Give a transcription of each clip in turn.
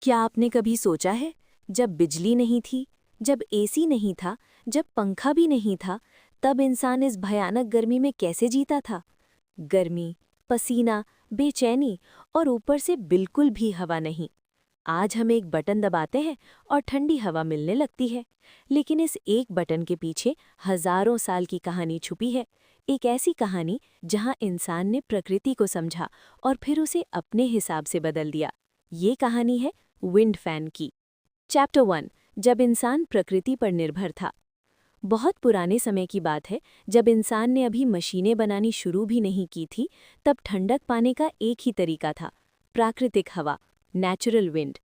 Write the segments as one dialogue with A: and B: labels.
A: क्या आपने कभी सोचा है, जब बिजली नहीं थी, जब एसी नहीं था, जब पंखा भी नहीं था, तब इंसान इस भयानक गर्मी में कैसे जीता था? गर्मी, पसीना, बेचैनी और ऊपर से बिल्कुल भी हवा नहीं। आज हम एक बटन दबाते हैं और ठंडी हवा मिलने लगती है, लेकिन इस एक बटन के पीछे हजारों साल की कहानी छुपी है। एक ऐसी कहानी जहां इंसान ने प्रकृति को समझा और फिर उसे अपने हिसाब से बदल दिया। ये कहानी है विंड फैन की। चैप्टर 1। जब इंसान प्रकृति पर निर्भर था। बहुत पुराने समय की बात है, जब इंसान ने अभी मशीनें बनानी शुरू भी नहीं की थी, तब ठंडक पाने का एक ही तरीका था, प्राकृतिक हवा, नेचुरल विंड।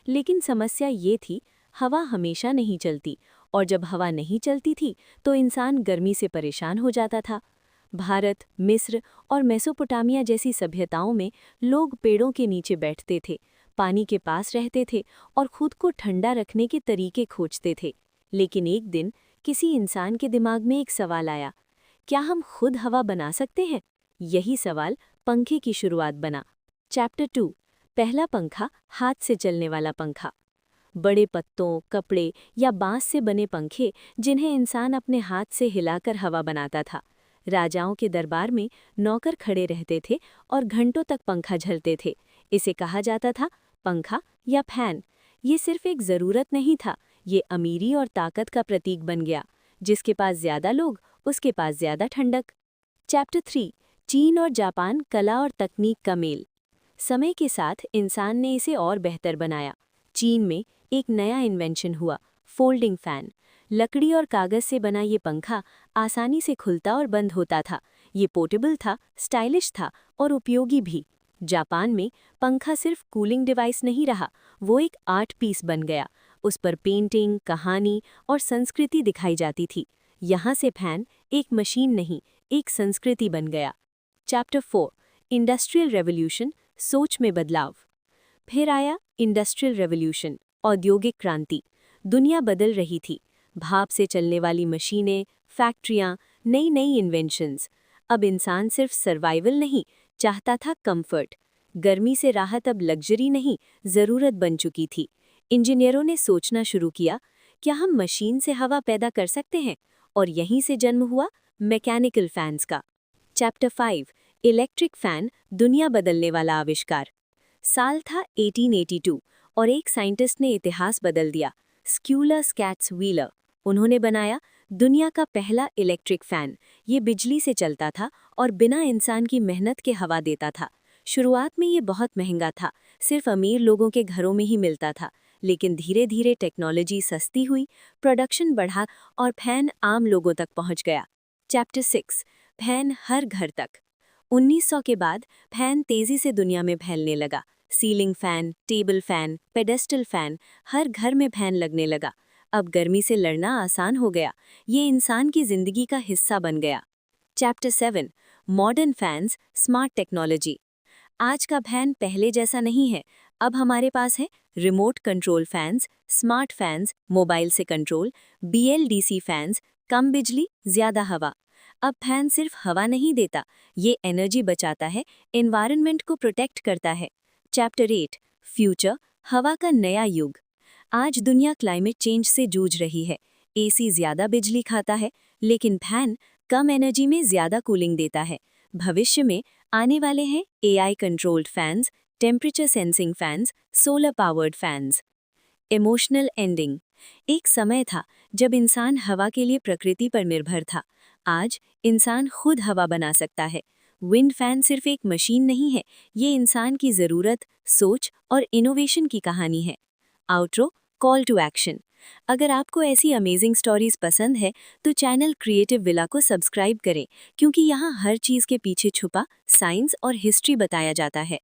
A: लेकिन समस्या ये थी, हवा हमेशा नहीं चलती, और जब हवा नहीं चलती थी तो इंसान गर्मी से परेशान हो जाता था। भारत, मिस्र और मेसोपोटामिया जैसी सभ्यताओं में लोग पेड़ों के नीचे बैठते थे, पानी के पास रहते थे और खुद को ठंडा रखने के तरीके खोजते थे। लेकिन एक दिन किसी इंसान के दिमाग में एक सवाल आया, क्या हम खुद हवा बना सकते हैं? यही सवाल पंखे की शुरुआत बना। चैप्टर 2। पहला पंखा, हाथ से चलने वाला पंखा। बड़े पत्तों, कपड़े या बांस से बने पंखे, जिन्हें इंसान अपने हाथ से हिलाकर हवा बनाता था। राजाओं के दरबार में नौकर खड़े रहते थे और घंटों तक पंखा झलते थे। इसे कहा जाता था पंखा या फैन। ये सिर्फ एक ज़रूरत नहीं था, ये अमीरी और ताकत का प्रतीक बन गया। जिसके पास ज़्यादा लोग, उसके पास ज़्यादा ठंडक। चैप्टर 3। चीन और जापान, कला और तकनीक का मेल। समय के साथ इंसान ने इसे और बेहतर बनाया। चीन में एक नया इन्वेंशन हुआ, फोल्डिंग फैन। लकड़ी और कागज से बना ये पंखा आसानी से खुलता और बंद होता था। ये पोर्टेबल था, स्टाइलिश था और उपयोगी भी। जापान में पंखा सिर्फ कूलिंग डिवाइस नहीं रहा, वो एक आर्ट पीस बन गया। उस पर पेंटिंग, कहानी और संस्कृति दिखाई जाती थी। यहाँ से फैन एक मशीन नहीं, एक संस्कृति बन गया। चैप्टर 4। इंडस्ट्रियल रेवोल्यूशन, सोच में बदलाव। फिर आया इंडस्ट्रियल रेवोल्यूशन, औद्योगिक क्रांति। दुनिया बदल रही थी। भाप से चलने वाली मशीनें, फैक्ट्रियाँ, नई नई इन्वेंशंस। अब इंसान सिर्फ सर्वाइवल नहीं, चाहता था कंफर्ट। गर्मी से राहत अब लग्जरी नहीं, ज़रूरत बन चुकी थी। इंजीनियरों ने सोचना शुरू किया, क्या हम मशीन से हवा पैदा कर सकते हैं? और यहीं से जन्म हुआ मैकेनिकल फैन्स का। चैप्टर 5। इलेक्ट्रिक फैन, दुनिया बदलने वाला आविष्कार। साल था 1882 और एक साइंटिस्ट ने इतिहास बदल दिया, स्क्यूलर स्कैट्स व्हीलर। उन्होंने बनाया दुनिया का पहला इलेक्ट्रिक फैन। ये बिजली से चलता था और बिना इंसान की मेहनत के हवा देता था। शुरुआत में ये बहुत महंगा था, सिर्फ अमीर लोगों के घरों में ही मिलता था। लेकिन धीरे धीरे टेक्नोलॉजी सस्ती हुई, प्रोडक्शन बढ़ा और फैन आम लोगों तक पहुंच गया। चैप्टर 6। फैन हर घर तक। 1900 के बाद फैन तेजी से दुनिया में फैलने लगा। Ceiling fan, table fan, pedestal fan, हर घर में फैन लगने लगा। अब गर्मी से लड़ना आसान हो गया, ये इंसान की जिंदगी का हिस्सा बन गया। Chapter 7। Modern fans, smart technology. आज का फैन पहले जैसा नहीं है। अब हमारे पास है remote control fans, smart fans, mobile से कंट्रोल, BLDC फैंस, कम बिजली, ज़्यादा हवा। अब फैन सिर्फ हवा नहीं देता, ये एनर्जी बचाता है, एनवायरनमेंट को प्रोटेक्ट करता है। चैप्टर 8। फ्यूचर, हवा का नया युग। आज दुनिया क्लाइमेट चेंज से जूझ रही है। AC ज़्यादा बिजली खाता है, लेकिन फैन कम एनर्जी में ज़्यादा कूलिंग देता है। भविष्य में आने वाले हैं AI controlled fans, temperature sensing fans, solar powered fans. Emotional ending. एक समय था जब इंसान हवा के लिए प्रकृति पर निर्भर था। आज इंसान खुद हवा बना सकता है। विंड फैन सिर्फ एक मशीन नहीं है, ये इंसान की ज़रूरत, सोच और इनोवेशन की कहानी है। Outro, call to action. अगर आपको ऐसी अमेजिंग स्टोरीज पसंद है तो चैनल क्रिएटिव विला को सब्सक्राइब करें, क्योंकि यहाँ हर चीज़ के पीछे छुपा साइंस और हिस्ट्री बताया जाता है।